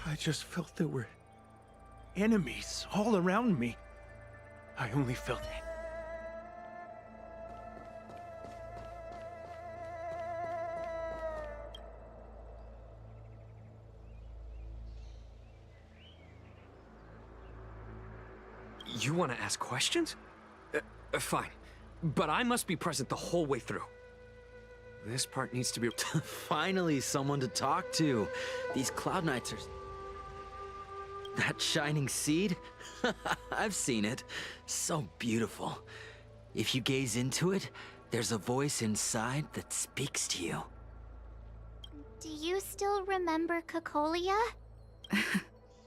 I just felt there were enemies all around me. I only felt it. You want to ask questions? Fine. But I must be present the whole way through. This part needs to be... Finally, someone to talk to. These Cloud Knights are... That shining seed? I've seen it. So beautiful. If you gaze into it, there's a voice inside that speaks to you. Do you still remember Cocolia?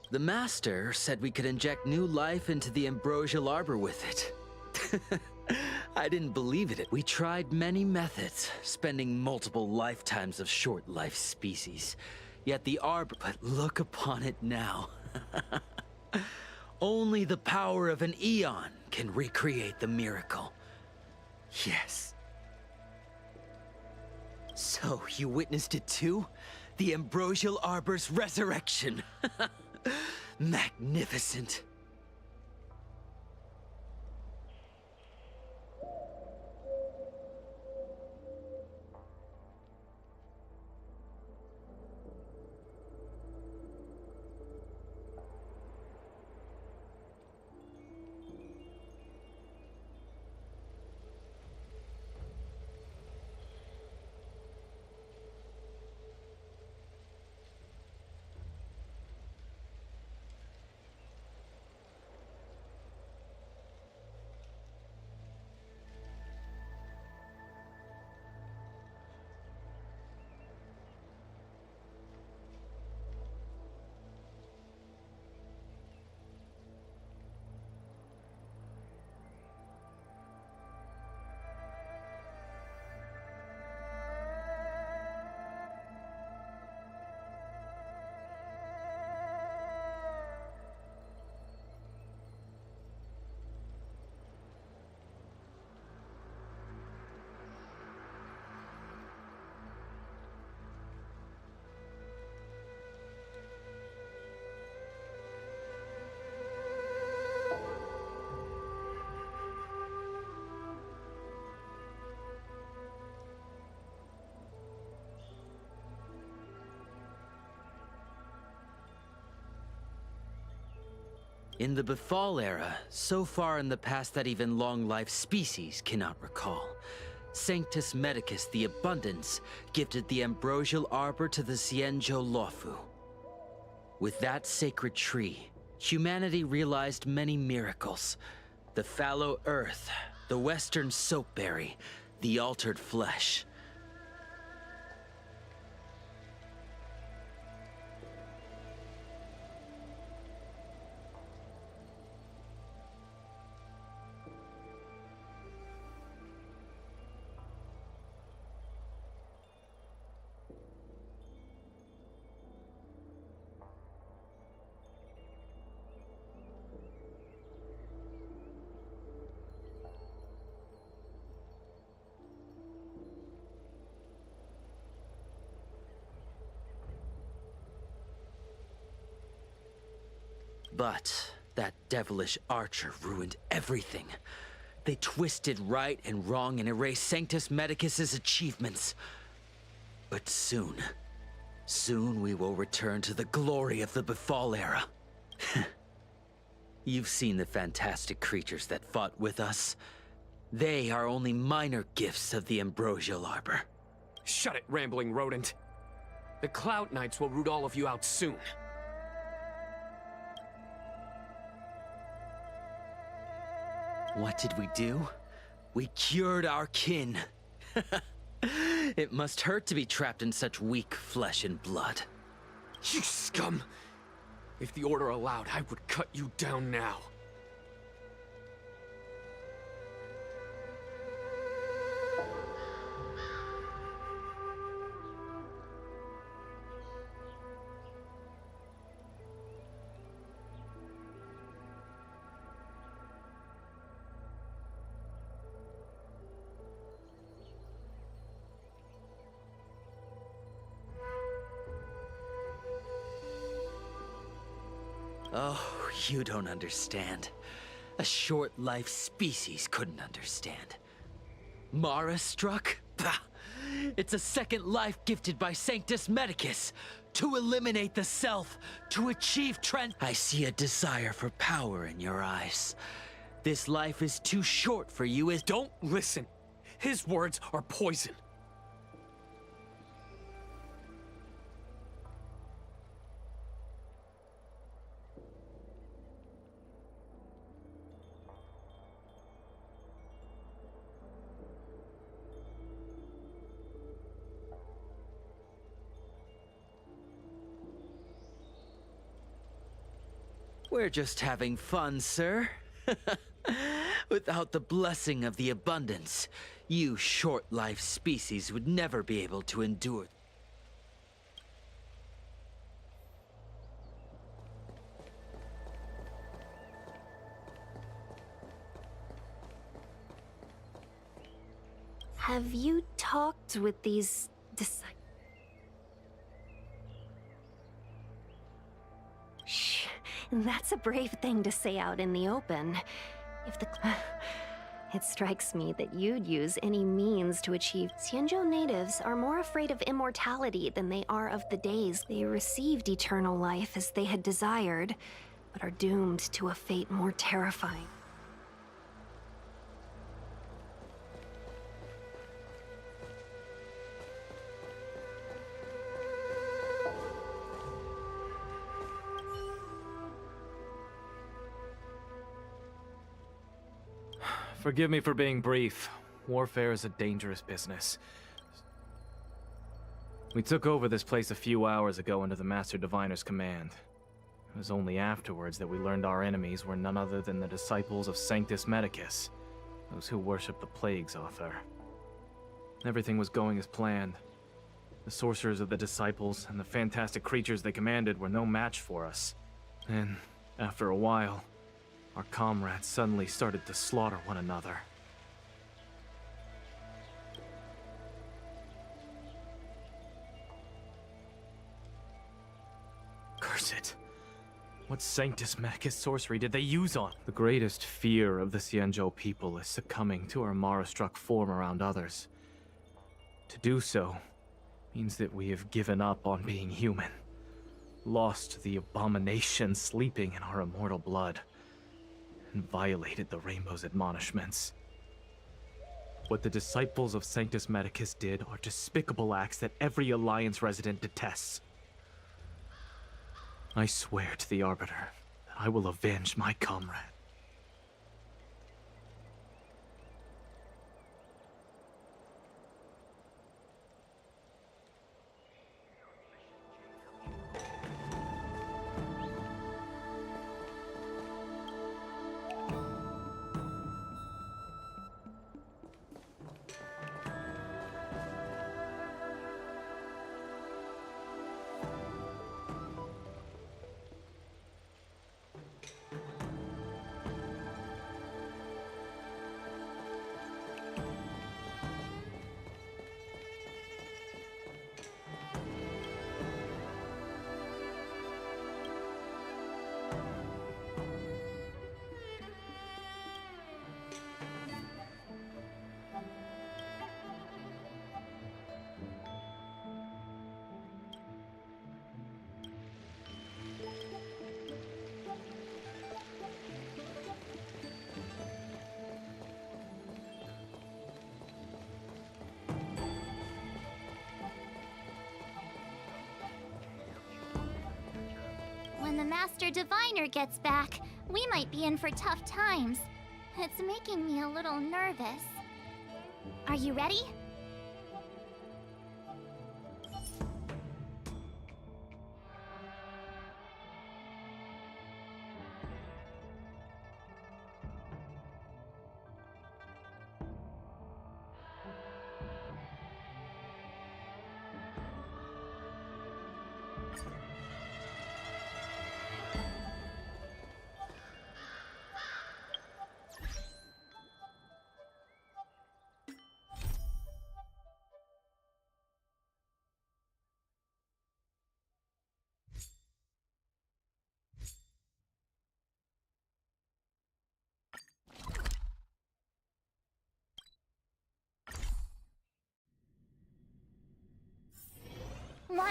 The Master said we could inject new life into the Ambrosial Arbor with it. I didn't believe it. We tried many methods, spending multiple lifetimes of short-life species. Yet the Arbor... But look upon it now. Only the power of an eon can recreate the miracle. Yes. So, you witnessed it too? The Ambrosial Arbor's resurrection. Magnificent. In the Befall era, so far in the past that even long-life species cannot recall, Sanctus Medicus the Abundance gifted the Ambrosial Arbor to the Xianzhou Luofu. With that sacred tree, humanity realized many miracles. The fallow earth, the western soapberry, the altered flesh. But that devilish archer ruined everything. They twisted right and wrong and erased Sanctus Medicus's achievements. But soon we will return to the glory of the Befall era. You've seen the fantastic creatures that fought with us. They are only minor gifts of the Ambrosial Arbor. Shut it, rambling rodent. The Cloud Knights will root all of you out soon. What did we do? We cured our kin. It must hurt to be trapped in such weak flesh and blood. You scum! If the Order allowed, I would cut you down now. Oh, you don't understand. A short-life species couldn't understand. Mara struck? Bah! It's a second life gifted by Sanctus Medicus to eliminate the self, to achieve I see a desire for power in your eyes. This life is too short for you as— Don't listen. His words are poison. We're just having fun, sir. Without the blessing of the abundance, you short-life species would never be able to endure. Have you talked with these disciples? Shh, that's a brave thing to say out in the open. If the... It strikes me that you'd use any means to achieve. Xianzhou natives are more afraid of immortality than they are of the days. They received eternal life as they had desired, but are doomed to a fate more terrifying. Forgive me for being brief. Warfare is a dangerous business. We took over this place a few hours ago under the Master Diviner's command. It was only afterwards that we learned our enemies were none other than the disciples of Sanctus Medicus, those who worship the Plague's author. Everything was going as planned. The sorcerers of the disciples and the fantastic creatures they commanded were no match for us. And, after a while, our comrades suddenly started to slaughter one another. Curse it. What Sanctus Medicus sorcery did they use on? The greatest fear of the Xianzhou people is succumbing to our Mara-struck form around others. To do so means that we have given up on being human, lost the abomination sleeping in our immortal blood, and violated the Rainbow's admonishments. What the disciples of Sanctus Medicus did are despicable acts that every Alliance resident detests. I swear to the Arbiter that I will avenge my comrade. When the Master Diviner gets back, we might be in for tough times. It's making me a little nervous. Are you ready?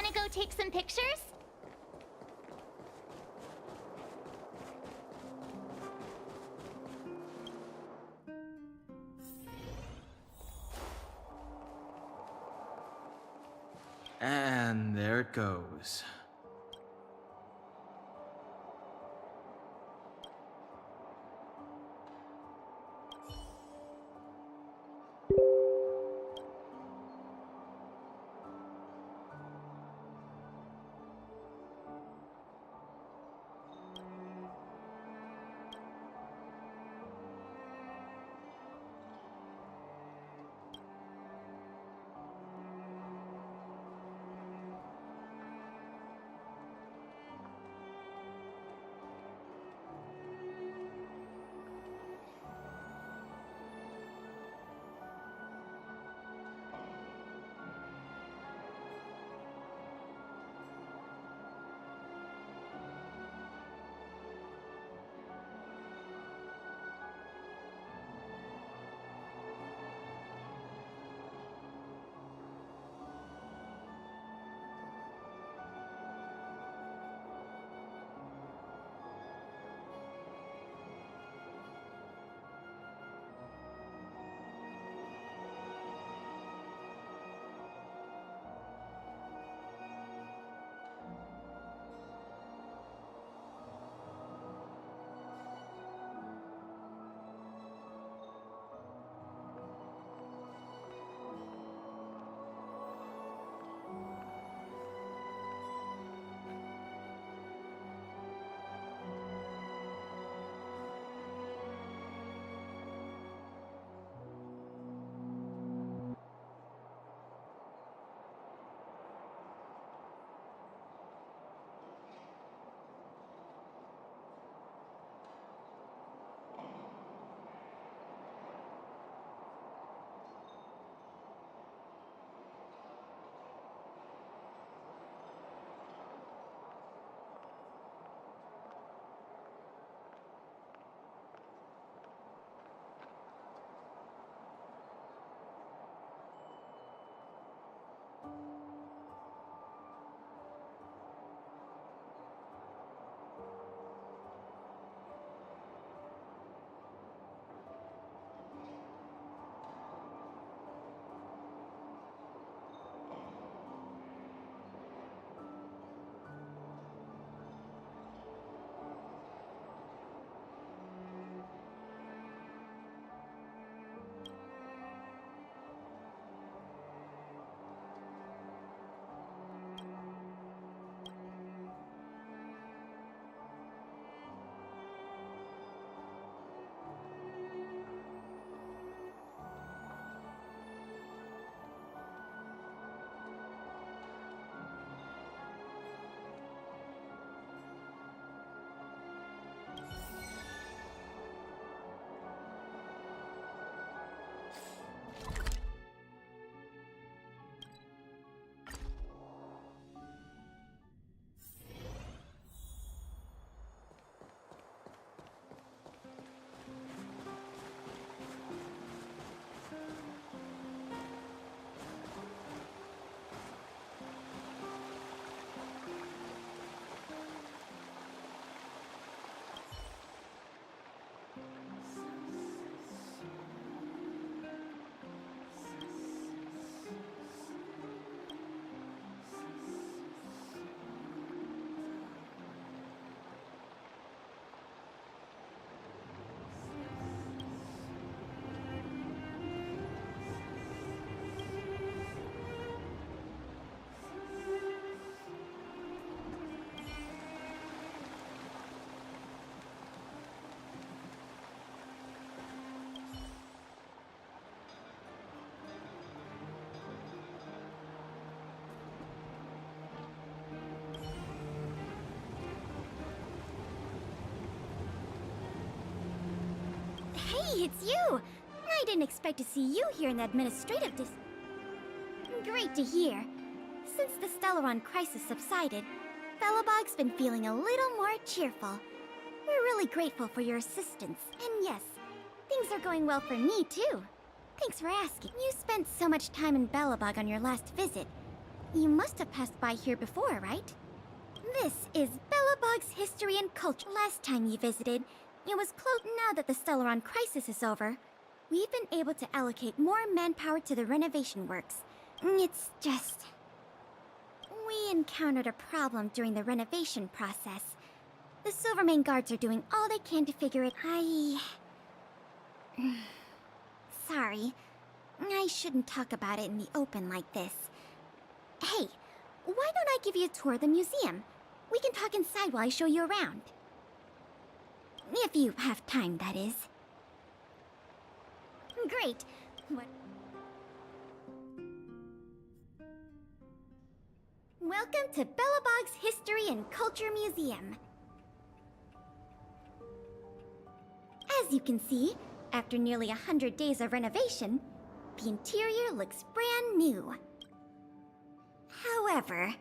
wanna go take some pictures? And there it goes. Hey, it's you! I didn't expect to see you here in the administrative Great to hear. Since the Stellaron crisis subsided, Belobog's been feeling a little more cheerful. We're really grateful for your assistance. And yes, things are going well for me, too. Thanks for asking. You spent so much time in Belobog on your last visit. You must have passed by here before, right? This is Belobog's History and Culture. Last time you visited, it was closed. Now that the Stellaron crisis is over, we've been able to allocate more manpower to the renovation works. It's just... we encountered a problem during the renovation process. The Silvermane guards are doing all they can to figure it. Sorry. I shouldn't talk about it in the open like this. Hey, why don't I give you a tour of the museum? We can talk inside while I show you around. If you have time, that is. Great. What? Welcome to Belobog's History and Culture Museum. As you can see, after nearly 100 days of renovation, the interior looks brand new. However,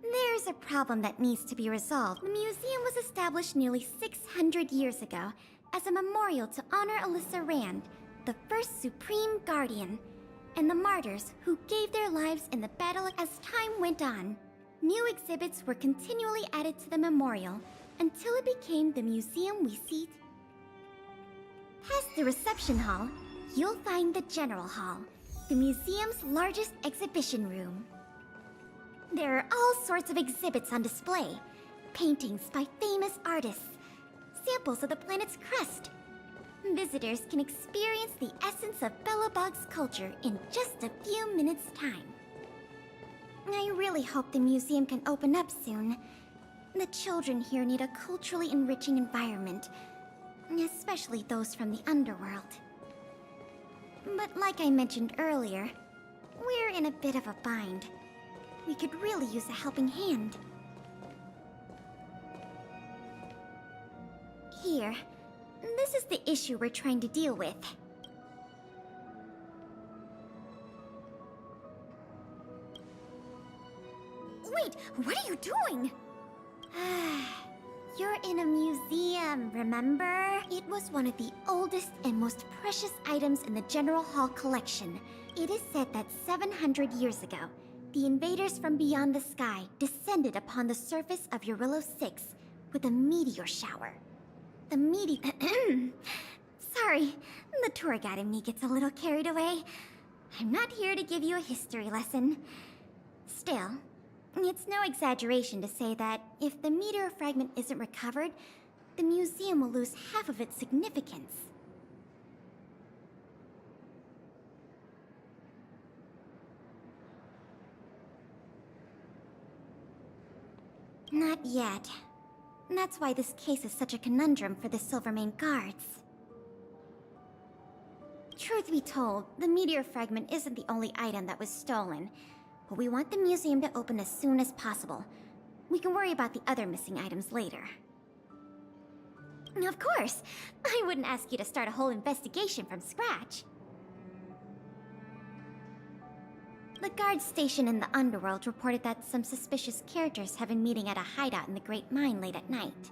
there's a problem that needs to be resolved. The museum was established nearly 600 years ago as a memorial to honor Alyssa Rand, the first Supreme Guardian, and the martyrs who gave their lives in the battle. As time went on, new exhibits were continually added to the memorial until it became the museum we see. Past the reception hall, you'll find the General Hall, the museum's largest exhibition room. There are all sorts of exhibits on display. Paintings by famous artists, samples of the planet's crust. Visitors can experience the essence of Belobog's culture in just a few minutes' time. I really hope the museum can open up soon. The children here need a culturally enriching environment, especially those from the underworld. But like I mentioned earlier, we're in a bit of a bind. We could really use a helping hand. Here, this is the issue we're trying to deal with. Wait, what are you doing? You're in a museum, remember? It was one of the oldest and most precious items in the General Hall collection. It is said that 700 years ago, the invaders from beyond the sky descended upon the surface of Eurillo 6 with a meteor shower. Sorry, the tour guide in me gets a little carried away. I'm not here to give you a history lesson. Still, it's no exaggeration to say that if the meteor fragment isn't recovered, the museum will lose half of its significance. Not yet. That's why this case is such a conundrum for the Silvermane guards. Truth be told, the meteor fragment isn't the only item that was stolen, but we want the museum to open as soon as possible. We can worry about the other missing items later. Of course! I wouldn't ask you to start a whole investigation from scratch. The guard station in the underworld reported that some suspicious characters have been meeting at a hideout in the Great Mine late at night.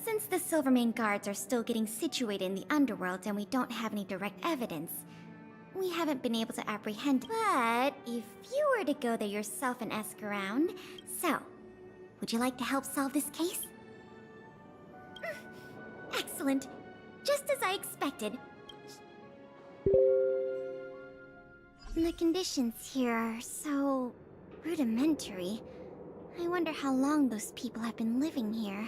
Since the Silvermane guards are still getting situated in the underworld and we don't have any direct evidence, we haven't been able to apprehend. But if you were to go there yourself and ask around, so, would you like to help solve this case? Excellent. Just as I expected. The conditions here are so rudimentary. I wonder how long those people have been living here.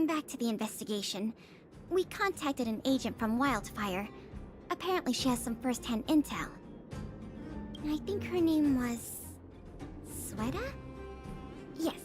Back to the investigation. We contacted an agent from Wildfire. Apparently she has some first-hand intel. I think her name was... Sweta? Yes.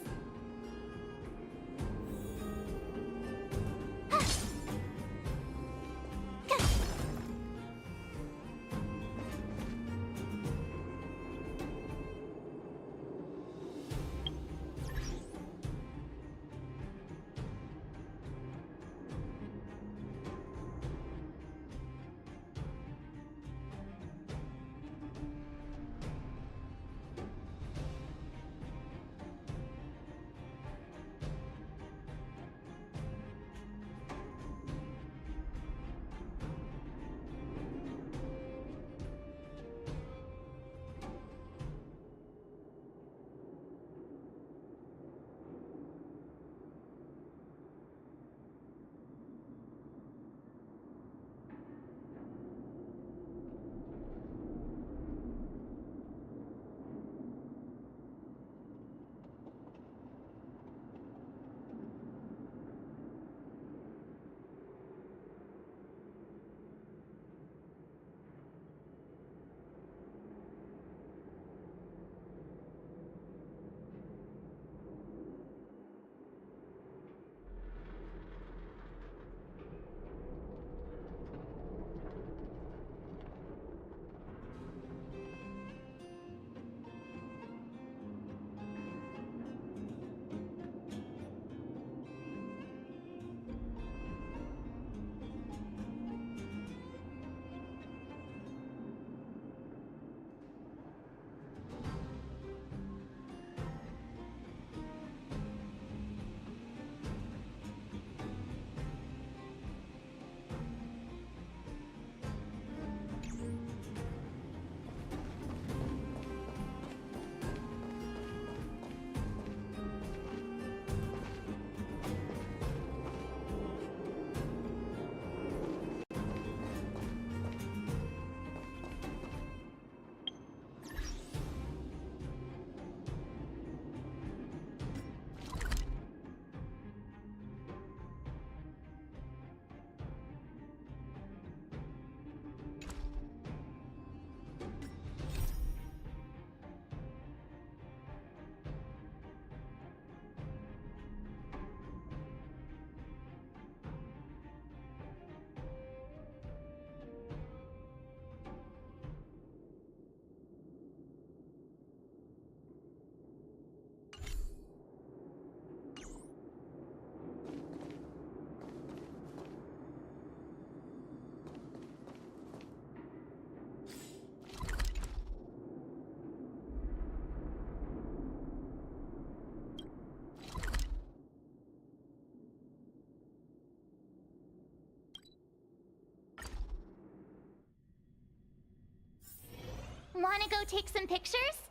Wanna go take some pictures?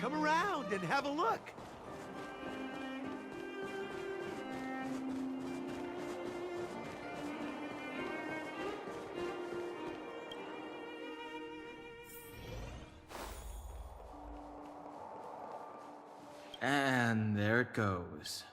Come around and have a look. And there it goes.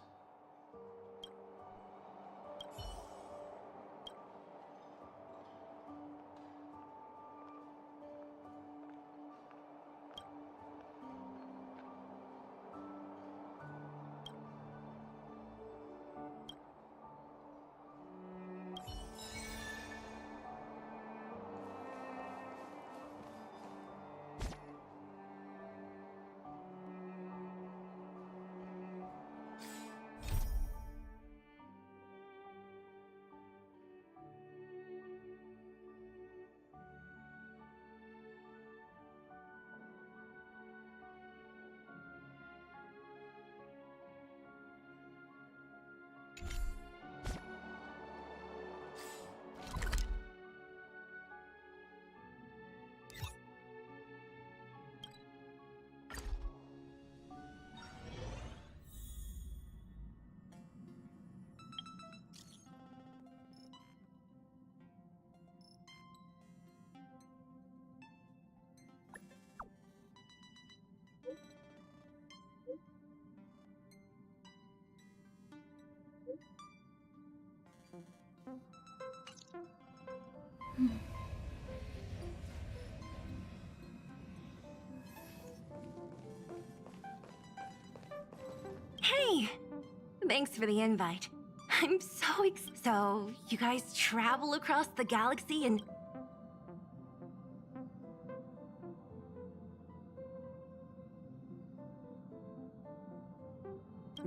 Hey! Thanks for the invite. I'm so you guys travel across the galaxy and...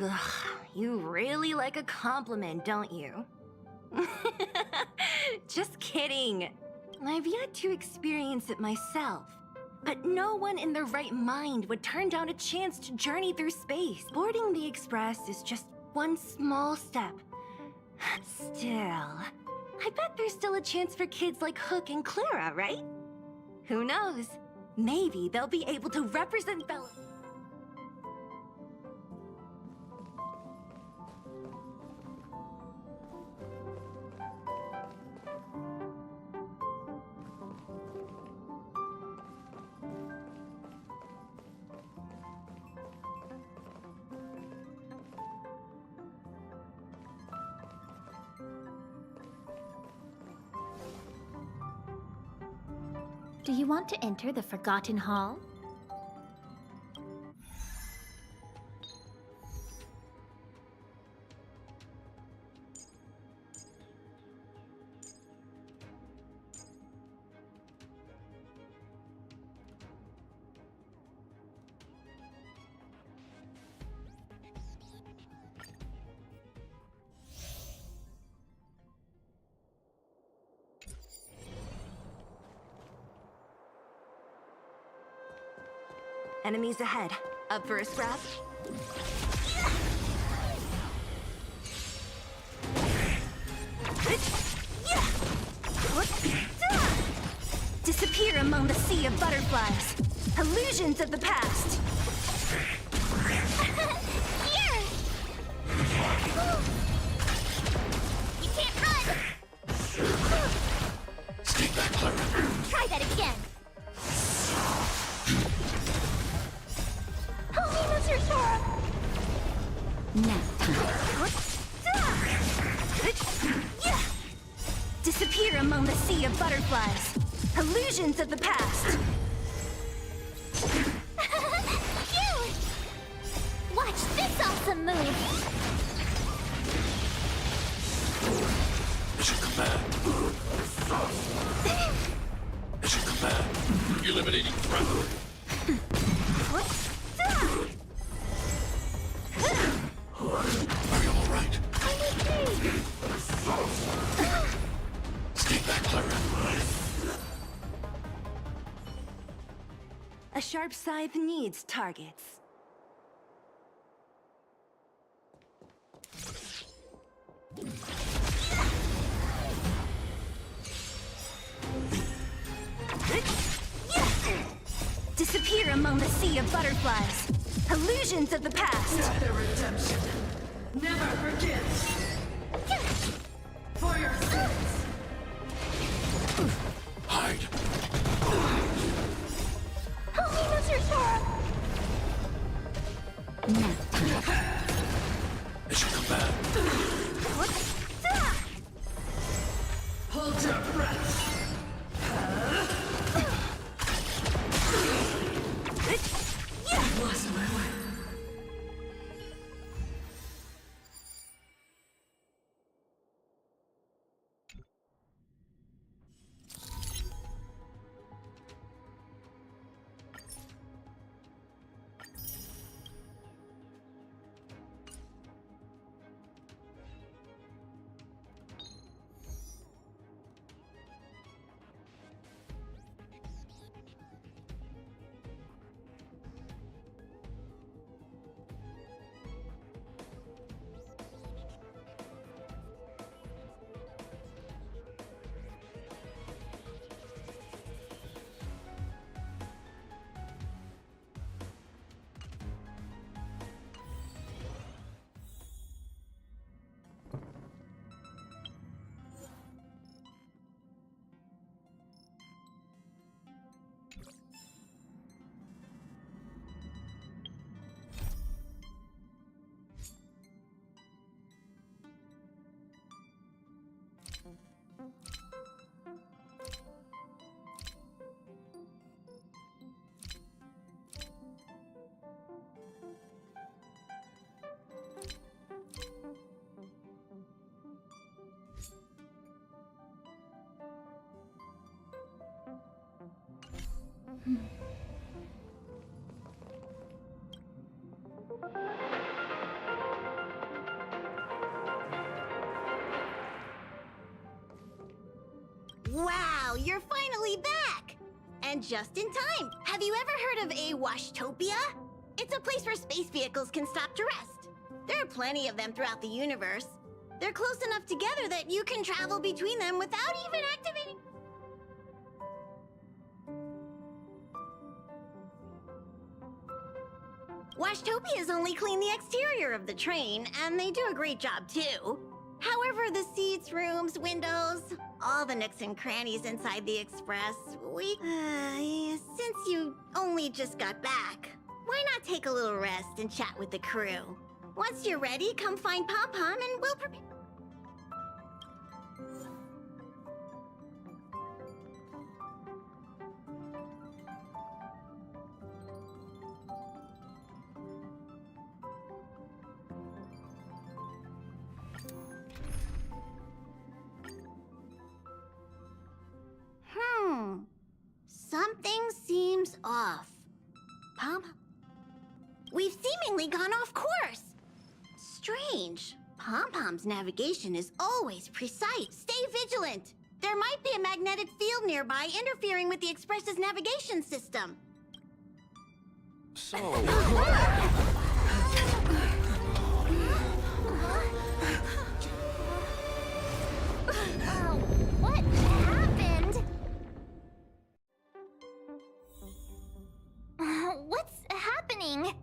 Ugh, you really like a compliment, don't you? Just kidding. I've yet to experience it myself. But no one in their right mind would turn down a chance to journey through space. Boarding the Express is just one small step. Still, I bet there's still a chance for kids like Hook and Clara, right? Who knows? Maybe they'll be able to represent Bella. Do you want to enter the Forgotten Hall? Enemies ahead. Up for a scrap? Disappear among the sea of butterflies. Illusions of the past. Here! You can't run! Stay back, Clara. Try that again! Help me, Mr. Sora! Disappear among the sea of butterflies. Illusions of the past. Cute! Watch this awesome move! Mission command. Mission command. Eliminating threat. Are you all right? I'm okay! Stay back, Clara. A sharp scythe needs targets. Disappear among among the sea of butterflies. Illusions of the past. Let the redemption never forget. For your sins. Hide. Help me, Mr. Sora! It should come back. Hold your breath. Lost my way. Wow, you're finally back! And just in time. Have you ever heard of a Washtopia? It's a place where space vehicles can stop to rest. There are plenty of them throughout the universe. They're close enough together that you can travel between them without even activating... Washtopias only clean the exterior of the train, and they do a great job too. However, the seats, rooms, windows, all the nooks and crannies inside the Express, since you only just got back, why not take a little rest and chat with the crew? Once you're ready, come find Pom Pom and we'll prepare... Something seems off. Pom? We've seemingly gone off course. Strange. Pom-Pom's navigation is always precise. Stay vigilant. There might be a magnetic field nearby interfering with the Express's navigation system. So... What happened? What's happening?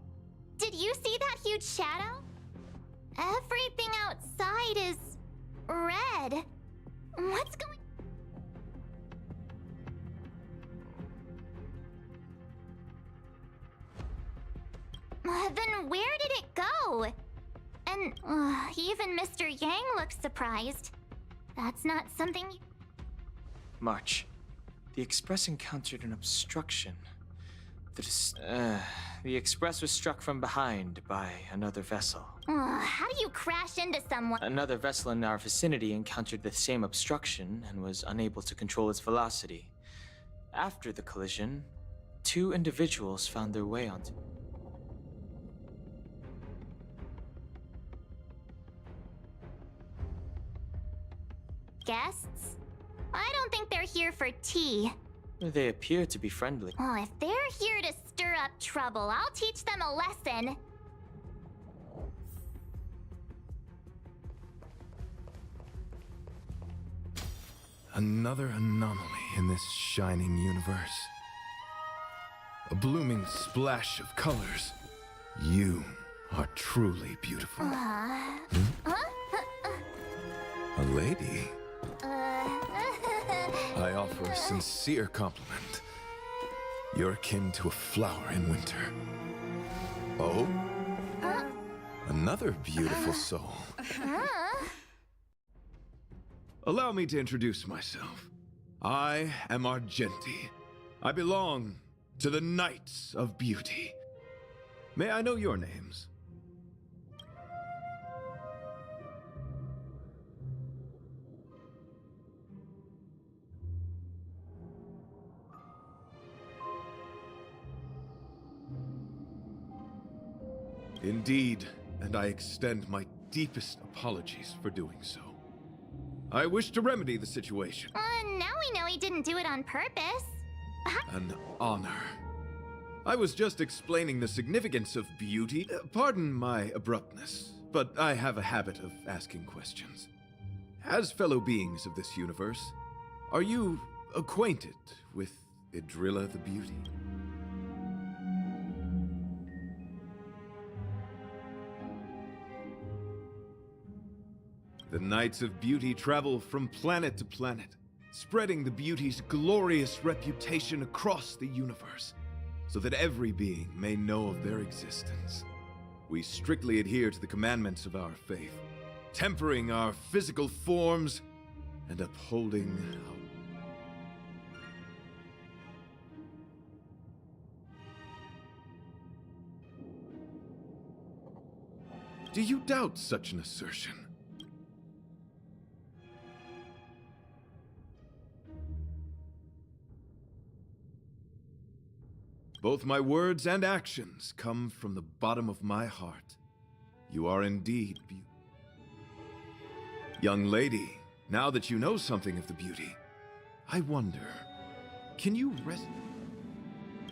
Did you see that huge shadow? Everything outside is red. What's going... Then where did it go? And even Mr. Yang looks surprised. That's not something you... March. The Express encountered an obstruction. The Express was struck from behind by another vessel. How do you crash into someone? Another vessel in our vicinity encountered the same obstruction and was unable to control its velocity. After the collision, 2 individuals found their way onto... Guests? I don't think they're here for tea. They appear to be friendly. If they're here to stir up trouble, I'll teach them a lesson. Another anomaly in this shining universe. a blooming splash of colors. You are truly beautiful. A lady? I offer a sincere compliment. You're akin to a flower in winter. Oh? Another beautiful soul. Allow me to introduce myself. I am Argenti. I belong to the Knights of Beauty. May I know your names? Indeed, and I extend my deepest apologies for doing so. I wish to remedy the situation. Now we know he didn't do it on purpose. An honor. I was just explaining the significance of beauty. Pardon my abruptness, but I have a habit of asking questions. As fellow beings of this universe, are you acquainted with Idrilla the Beauty? The Knights of Beauty travel from planet to planet, spreading the beauty's glorious reputation across the universe, so that every being may know of their existence. We strictly adhere to the commandments of our faith, tempering our physical forms and upholding our... Do you doubt such an assertion? Both my words and actions come from the bottom of my heart. You are indeed beautiful. Young lady, now that you know something of the beauty, I wonder, can you rest?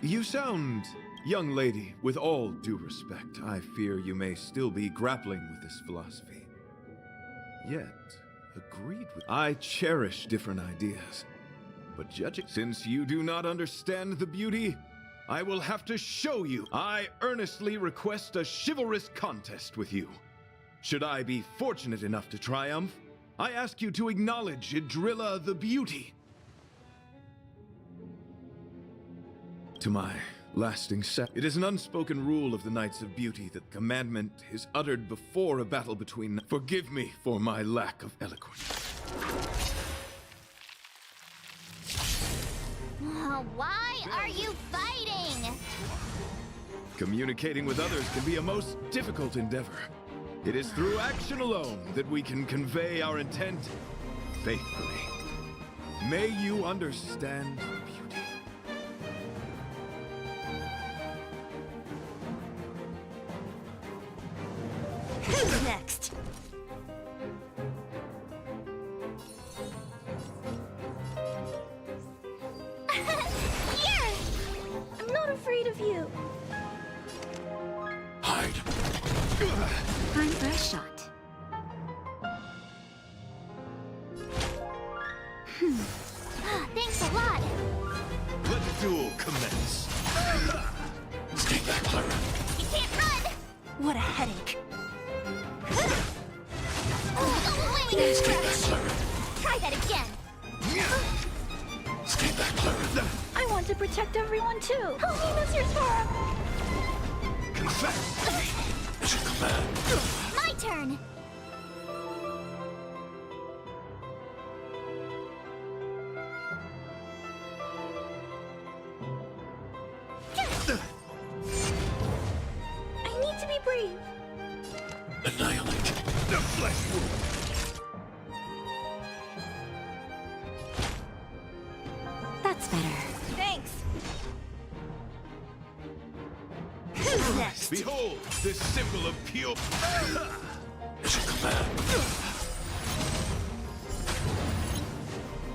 You sound, young lady, with all due respect, I fear you may still be grappling with this philosophy. Yet, agreed with... I cherish different ideas, but judging... Since you do not understand the beauty, I will have to show you. I earnestly request a chivalrous contest with you. Should I be fortunate enough to triumph, I ask you to acknowledge Idrilla the Beauty. To my lasting set, it is an unspoken rule of the Knights of Beauty that the commandment is uttered before a battle between... Forgive me for my lack of eloquence. Why are you fighting? Communicating with others can be a most difficult endeavor. It is through action alone that we can convey our intent faithfully. May you understand beauty. Who's next? I'm not afraid of you. Hide. Time for a shot. Thanks a lot. Let the duel commence. Stay back, Clara. You can't run. What a headache. Oh, wait. Stay back, Clara. Try that again. Stay back, Clara. I want to protect everyone too. Help me, Mr. Sora. Confess. Mission command. My turn. I need to be brave. Annihilate the flesh wound. That's better. Thanks. Who's next? Behold, this symbol of pure... Mission command.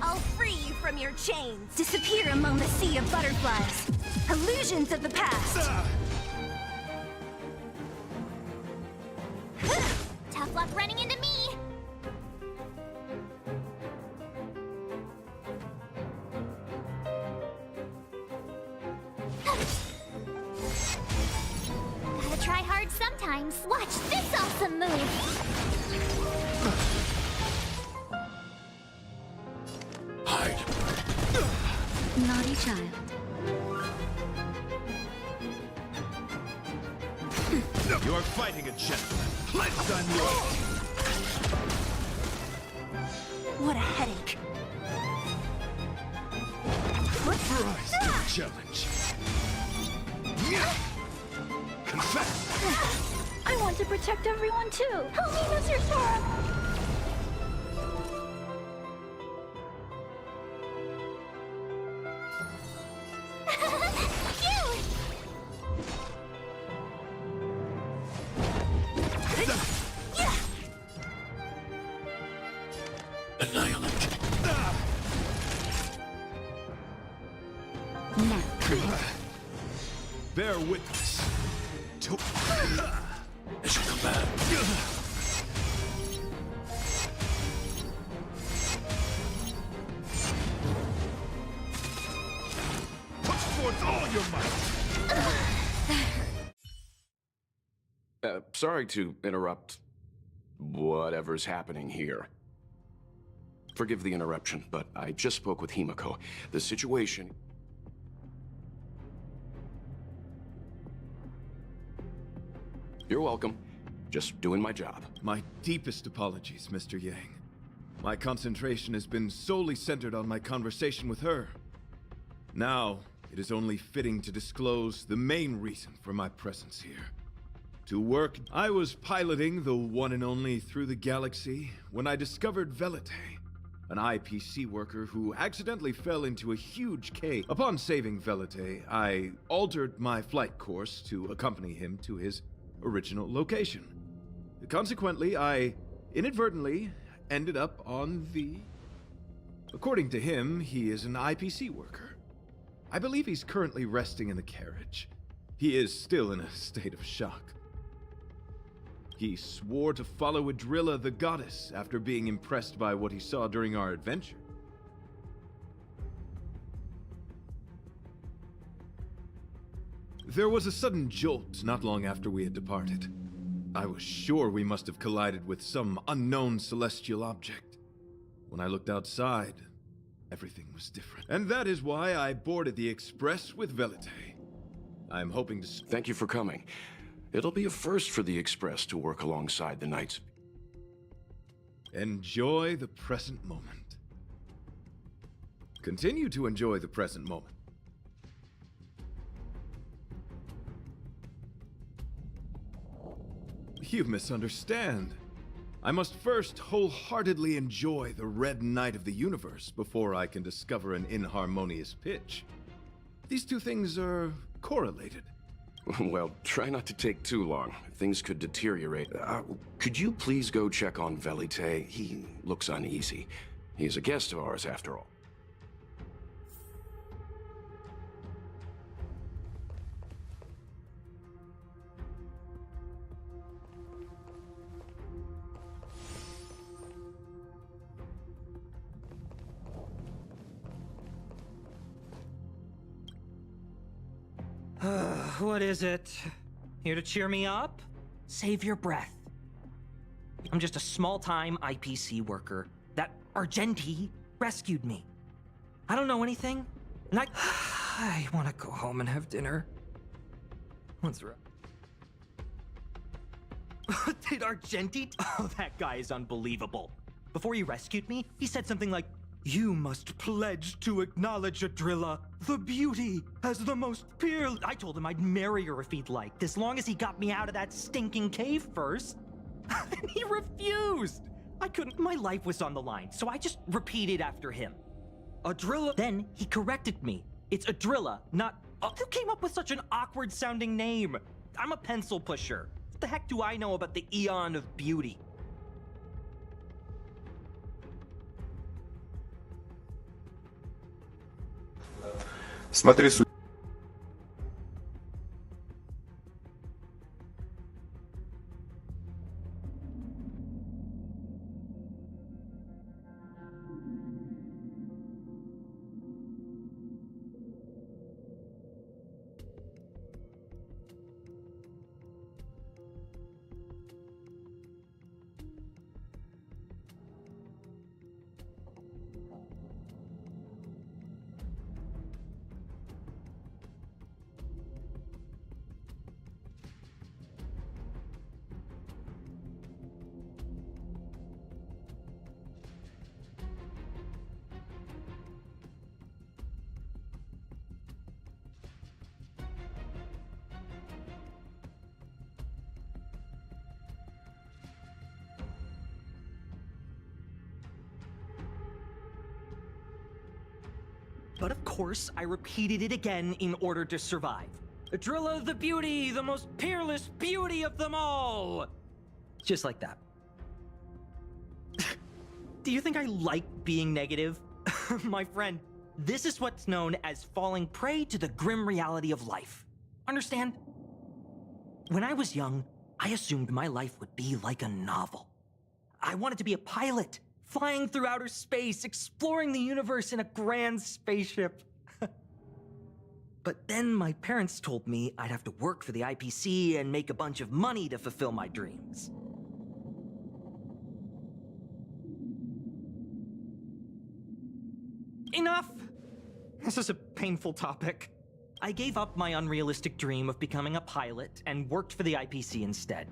I'll free you from your chains. Disappear among the sea of butterflies. Illusions of the past. Tough luck running into me. times. Watch this awesome move. Hide. Naughty child. You're fighting a gentleman. Let's unload. What a headache. Rise to the challenge. Confess. I want to protect everyone too. Help me, Mr. Sora. Annihilate. Now. Bear witness to as you command. Put forth all your might. Sorry to interrupt whatever's happening here. Forgive the interruption, but I just spoke with Himiko. The situation... You're welcome. Just doing my job. My deepest apologies, Mr. Yang. My concentration has been solely centered on my conversation with her. Now, it is only fitting to disclose the main reason for my presence here. To work, I was piloting the one and only through the galaxy when I discovered Velite, an IPC worker who accidentally fell into a huge cave. Upon saving Velite, I altered my flight course to accompany him to his original location. Consequently, I inadvertently ended up on the... According to him, he is an IPC worker. I believe he's currently resting in the carriage. He is still in a state of shock. He swore to follow Adrilla the goddess after being impressed by what he saw during our adventure. There was a sudden jolt not long after we had departed. I was sure we must have collided with some unknown celestial object. When I looked outside, everything was different. And that is why I boarded the express with Velite. I'm hoping to... Thank you for coming. It'll be a first for the Express to work alongside the Knights. Enjoy the present moment. Continue to enjoy the present moment. You misunderstand. I must first wholeheartedly enjoy the red night of the universe before I can discover an inharmonious pitch. These two things are correlated. Well, try not to take too long. Things could deteriorate. Could you please go check on Velite? He looks uneasy. He's a guest of ours, after all. What is it? Here to cheer me up? Save your breath. I'm just a small-time IPC worker. That Argenti rescued me. I don't know anything, and I want to go home and have dinner. What's wrong? Did Argenti? Oh, that guy is unbelievable. Before he rescued me, he said something like, "You must pledge to acknowledge Adrilla, the beauty, as the most peerless." I told him I'd marry her if he'd liked, as long as he got me out of that stinking cave first. And he refused. I couldn't, my life was on the line, so I just repeated after him. Adrilla. Then he corrected me. It's Adrilla, not... Who came up with such an awkward sounding name? I'm a pencil pusher. What the heck do I know about the Eon of Beauty? Смотри, But of course, I repeated it again in order to survive. Drilla the beauty, the most peerless beauty of them all! Just like that. Do you think I like being negative? My friend, this is what's known as falling prey to the grim reality of life. Understand? When I was young, I assumed my life would be like a novel. I wanted to be a pilot, flying through outer space, exploring the universe in a grand spaceship. But then my parents told me I'd have to work for the IPC and make a bunch of money to fulfill my dreams. Enough! This is a painful topic. I gave up my unrealistic dream of becoming a pilot and worked for the IPC instead.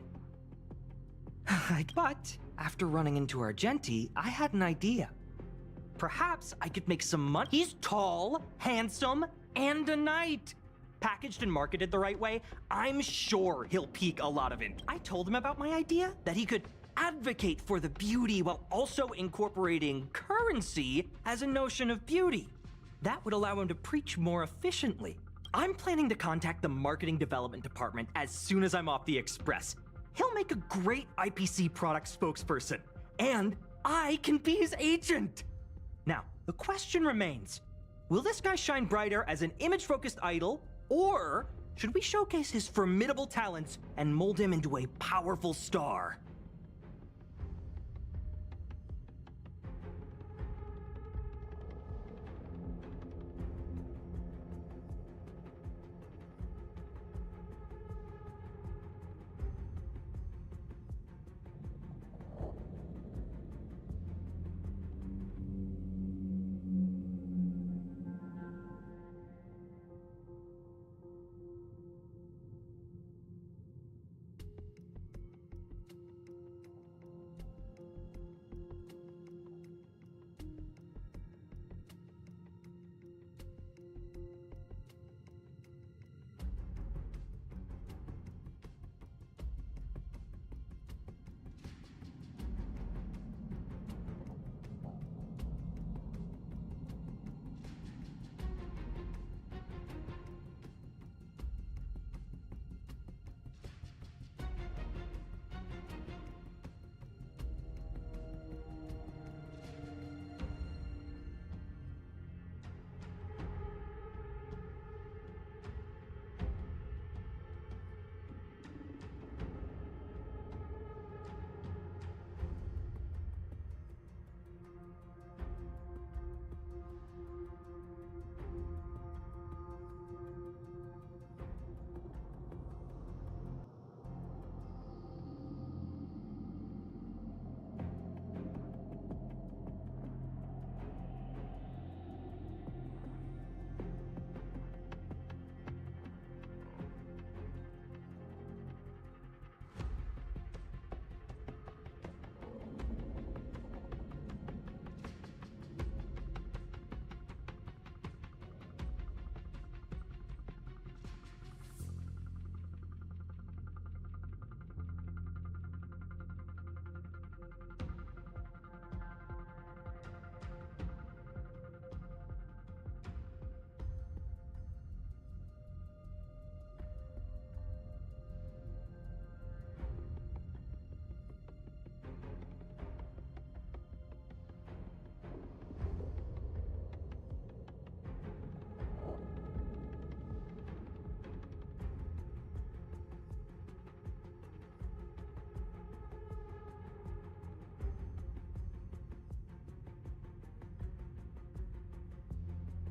But after running into Argenti, I had an idea. Perhaps I could make some money. He's tall, handsome, and a knight. Packaged and marketed the right way, I'm sure he'll pique a lot of it. I told him about my idea, that he could advocate for the beauty while also incorporating currency as a notion of beauty. That would allow him to preach more efficiently. I'm planning to contact the marketing development department as soon as I'm off the Express. He'll make a great IPC product spokesperson, and I can be his agent. Now, the question remains, will this guy shine brighter as an image-focused idol, or should we showcase his formidable talents and mold him into a powerful star?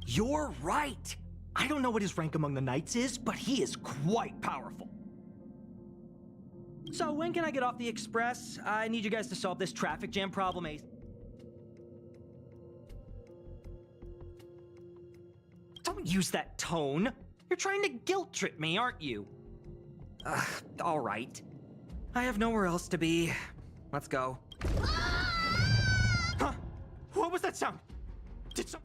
You're right! I don't know what his rank among the knights is, but he is quite powerful. So when can I get off the Express? I need you guys to solve this traffic jam problem, Don't use that tone. You're trying to guilt trip me, aren't you? All right. I have nowhere else to be. Let's go. Huh? What was that sound? Did some...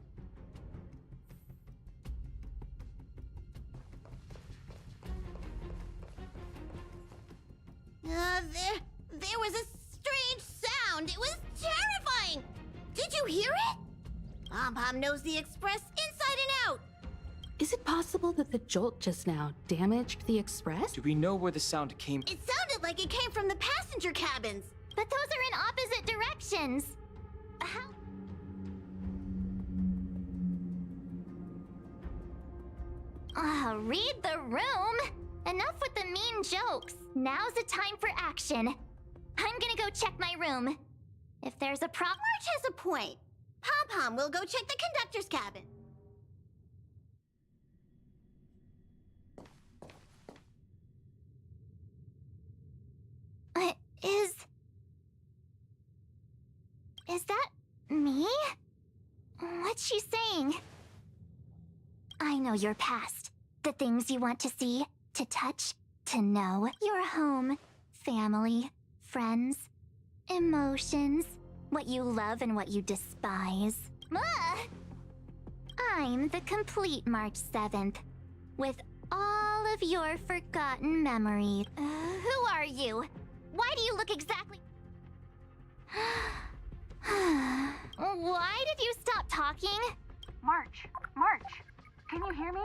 There was a strange sound. It was terrifying. Did you hear it? Pom Pom knows the Express inside sliding out! Is it possible that the jolt just now damaged the express? Do we know where the sound came from? It sounded like it came from the passenger cabins. But those are in opposite directions. How? Read the room. Enough with the mean jokes. Now's the time for action. I'm gonna go check my room. If there's a problem, March has a point. Pom-Pom will go check the conductor's cabin. Is that me? What's she saying? I know your past. The things you want to see, to touch, to know. Your home, family, friends, emotions, what you love and what you despise. I'm the complete March 7th, with all of your forgotten memories. Who are you? Why do you look exactly... Why did you stop talking? March, can you hear me?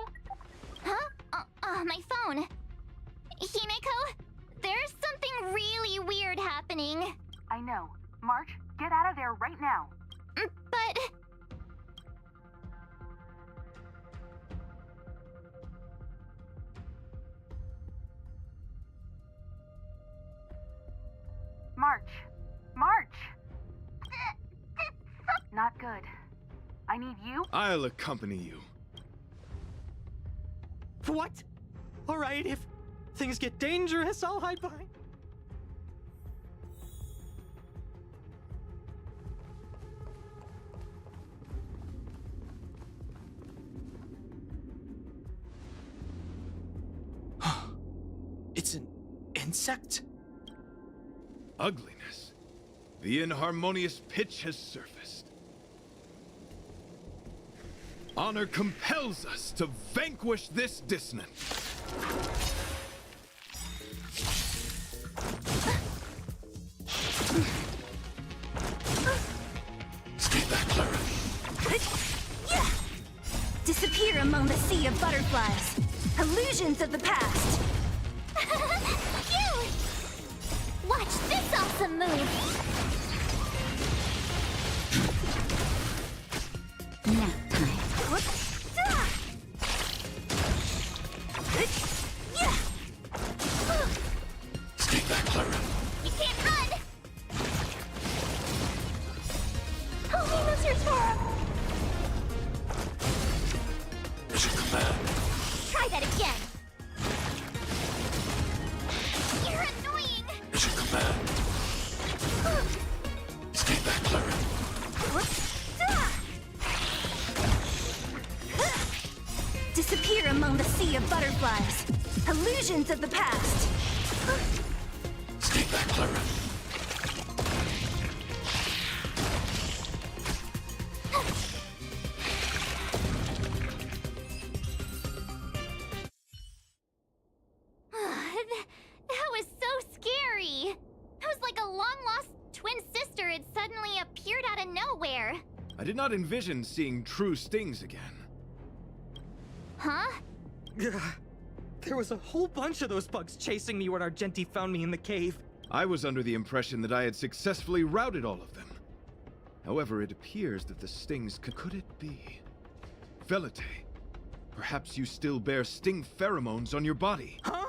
Huh? My phone. Himeko, there's something really weird happening. I know. March, get out of there right now. But... March! Not good. I need you. I'll accompany you. What? Alright, if things get dangerous, I'll hide behind. It's an insect? Ugliness. The inharmonious pitch has surfaced. Honor compels us to vanquish this dissonance. Stay back, Clara. Disappear among the sea of butterflies. Illusions of the past. Cute! Watch this awesome move! Nap time. Stay back, Clara. You can't run! Only lizards for him! There's a command. Try that again! You're annoying! There's a command. Stay back, Clara. Disappear among the sea of butterflies. Illusions of the past. Stay back, Clara. That was so scary! It was like a long-lost twin sister had suddenly appeared out of nowhere. I did not envision seeing true stings again. Huh? There was a whole bunch of those bugs chasing me when Argenti found me in the cave. I was under the impression that I had successfully routed all of them. However, it appears that the stings could it be? Velite, perhaps you still bear sting pheromones on your body. Huh?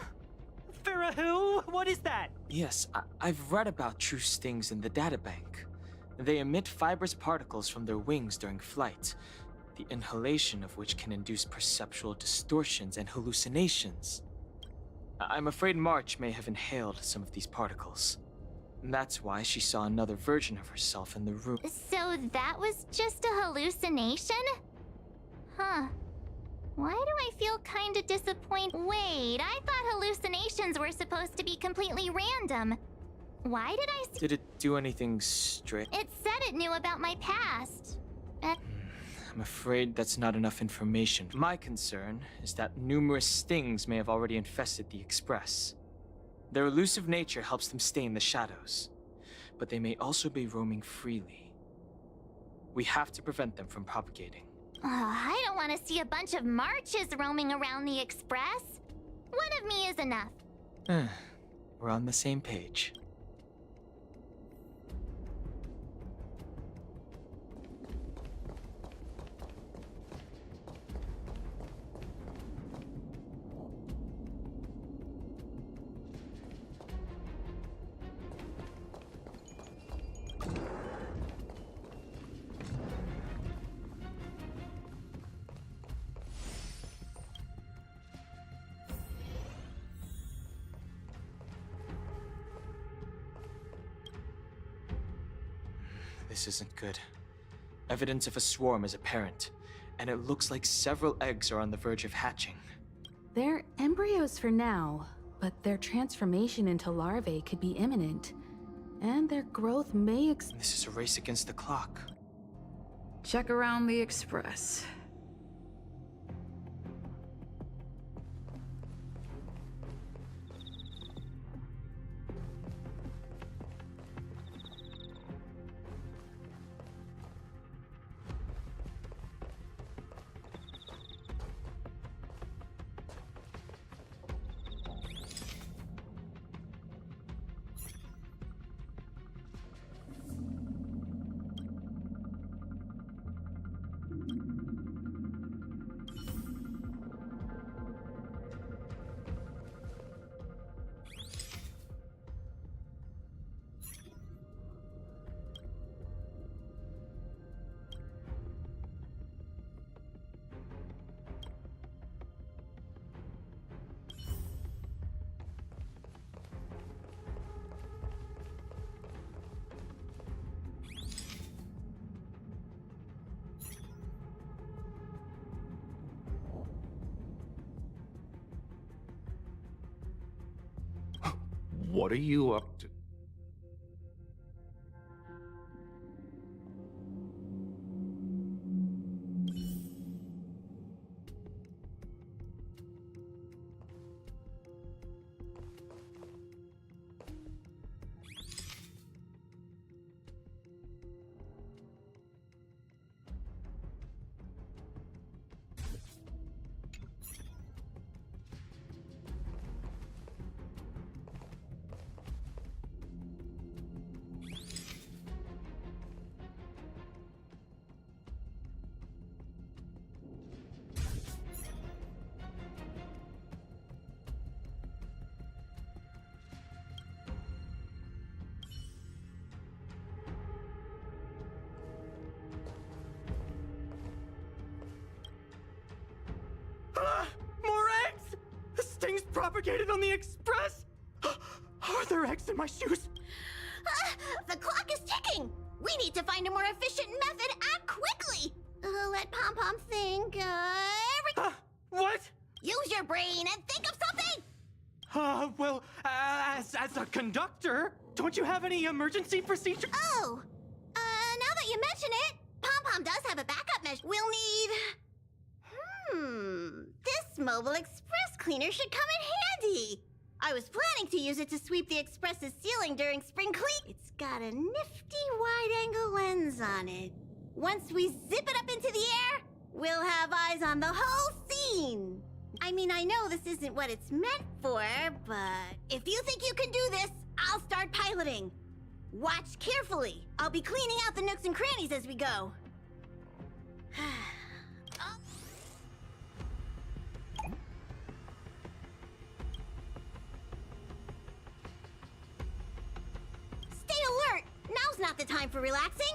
Farah, what is that? Yes, I've read about true stings in the databank. They emit fibrous particles from their wings during flight, the inhalation of which can induce perceptual distortions and hallucinations. I'm afraid March may have inhaled some of these particles. And that's why she saw another version of herself in the room. So that was just a hallucination? Huh. Why do I feel kinda disappointed? Wait, I thought hallucinations were supposed to be completely random. Why did I Did it do anything strict? It said it knew about my past. I'm afraid that's not enough information. My concern is that numerous stings may have already infested the Express. Their elusive nature helps them stay in the shadows, but they may also be roaming freely. We have to prevent them from propagating. I don't want to see a bunch of marches roaming around the Express. One of me is enough. We're on the same page. This isn't good. Evidence of a swarm is apparent, and it looks like several eggs are on the verge of hatching. They're embryos for now, but their transformation into larvae could be imminent. And their growth may This is a race against the clock. Check around the Express. What are you up to? More eggs! This thing's propagated on the Express! Are there eggs in my shoes? The clock is ticking! We need to find a more efficient method. Act quickly! Let Pom Pom think. What? Use your brain and think of something! Well, as a conductor, don't you have any emergency procedure? Oh! Now that you mention it, Pom Pom does have a backup measure. We'll need... This mobile express cleaner should come in handy. I was planning to use it to sweep the express's ceiling during spring clean. It's got a nifty wide-angle lens on it. Once we zip it up into the air, we'll have eyes on the whole scene. I mean, I know this isn't what it's meant for, but if you think you can do this, I'll start piloting. Watch carefully. I'll be cleaning out the nooks and crannies as we go. Stay alert! Now's not the time for relaxing.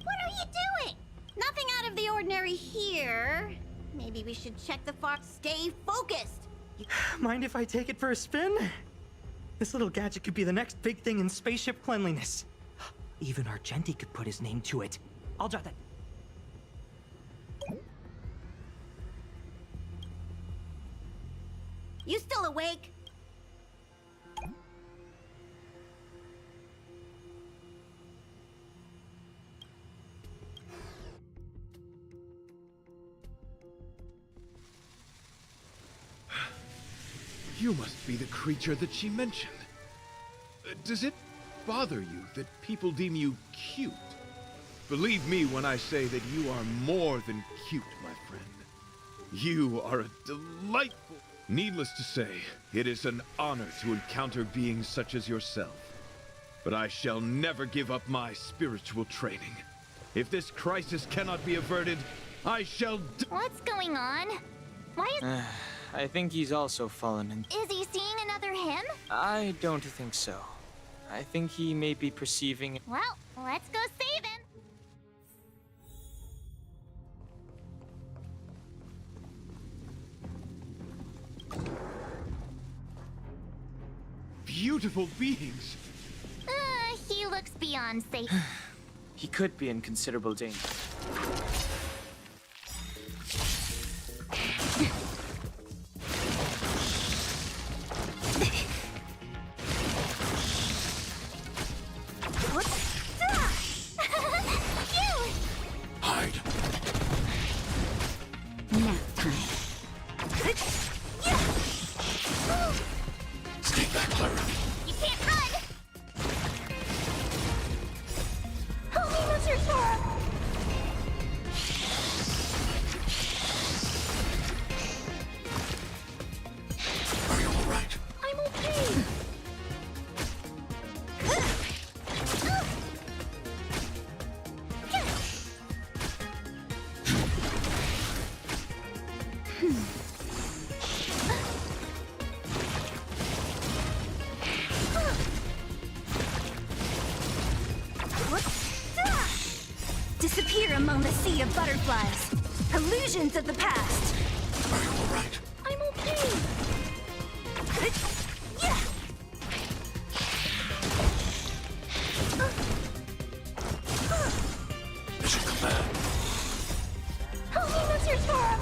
What are you doing? Nothing out of the ordinary here. Maybe we should check the far. Stay focused. Mind if I take it for a spin? This little gadget could be the next big thing in spaceship cleanliness. Even Argenti could put his name to it. I'll jot that. You still awake? You must be the creature that she mentioned. Does it bother you that people deem you cute? Believe me when I say that you are more than cute, my friend. You are a delightful... Needless to say, it is an honor to encounter beings such as yourself. But I shall never give up my spiritual training. If this crisis cannot be averted, I shall... What's going on? Why is... I think he's also fallen in... Is he seeing another him? I don't think so. I think he may be perceiving... Well, let's go save him. Beautiful beings! He looks beyond safe. He could be in considerable danger. Hide. Nap time. Stay back, Clara. You can't run! Help me, Mr. Sora! Are you all right? I'm okay. Disappear among the sea of butterflies. Illusions of the past. Are you all right? I'm okay. Mission command. Help me, Mr. Sora!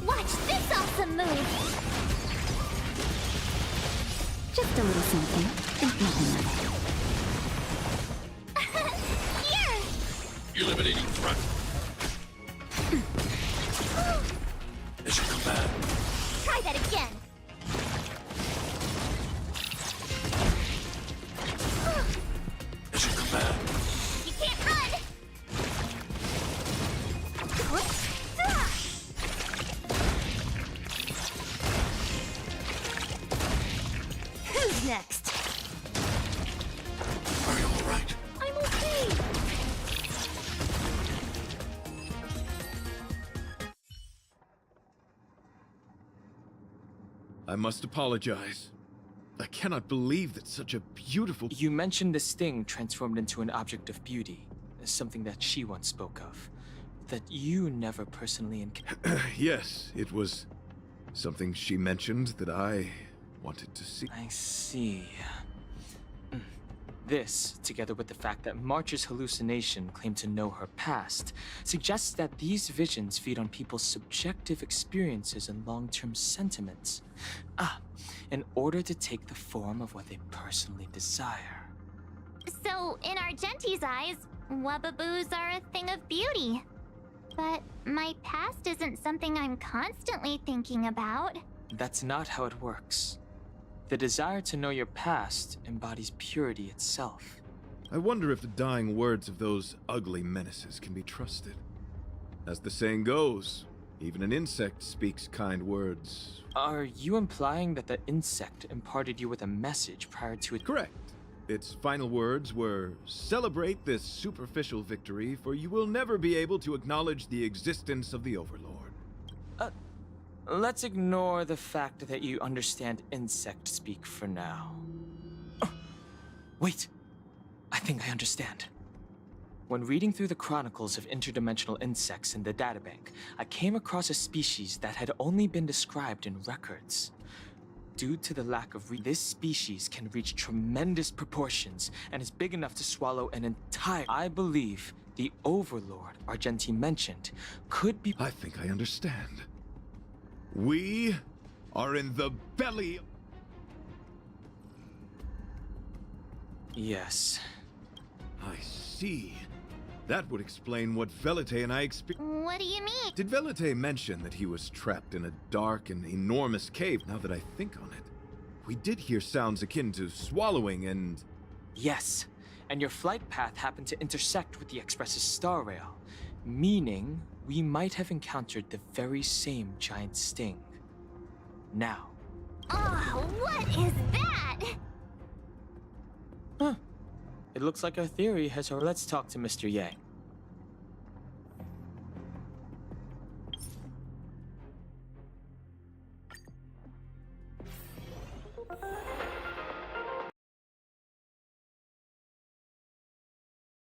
Watch this awesome move! Just a little something. Think nothing of it. Eliminating threat. Mission command. Try that again. Mission command. You can't run. Who's next? Are you all right? I'm okay. I must apologize. I cannot believe that such a beautiful... You mentioned this thing transformed into an object of beauty, something that she once spoke of, that you never personally encountered. Yes, it was something she mentioned that I wanted to see. I see. This, together with the fact that March's hallucination claimed to know her past, suggests that these visions feed on people's subjective experiences and long-term sentiments. In order to take the form of what they personally desire. So, in Argenti's eyes, Wubbaboos are a thing of beauty. But my past isn't something I'm constantly thinking about. That's not how it works. The desire to know your past embodies purity itself. I wonder if the dying words of those ugly menaces can be trusted. As the saying goes, even an insect speaks kind words. Are you implying that the insect imparted you with a message prior to it? Correct. Its final words were, "Celebrate this superficial victory, for you will never be able to acknowledge the existence of the Overlord." Let's ignore the fact that you understand insect speak for now. Wait! I think I understand. When reading through the chronicles of interdimensional insects in the databank, I came across a species that had only been described in records. Due to the lack of this species can reach tremendous proportions and is big enough to swallow an entire... I believe the Overlord Argenti mentioned could be... I think I understand. We are in the belly... Yes. I see. That would explain what Velite and I experienced. What do you mean? Did Velite mention that he was trapped in a dark and enormous cave? Now that I think on it, we did hear sounds akin to swallowing and... Yes, and your flight path happened to intersect with the Express's star rail, meaning we might have encountered the very same giant sting. Now. Oh, what is that? Huh. It looks like our theory has... Let's talk to Mr. Yang.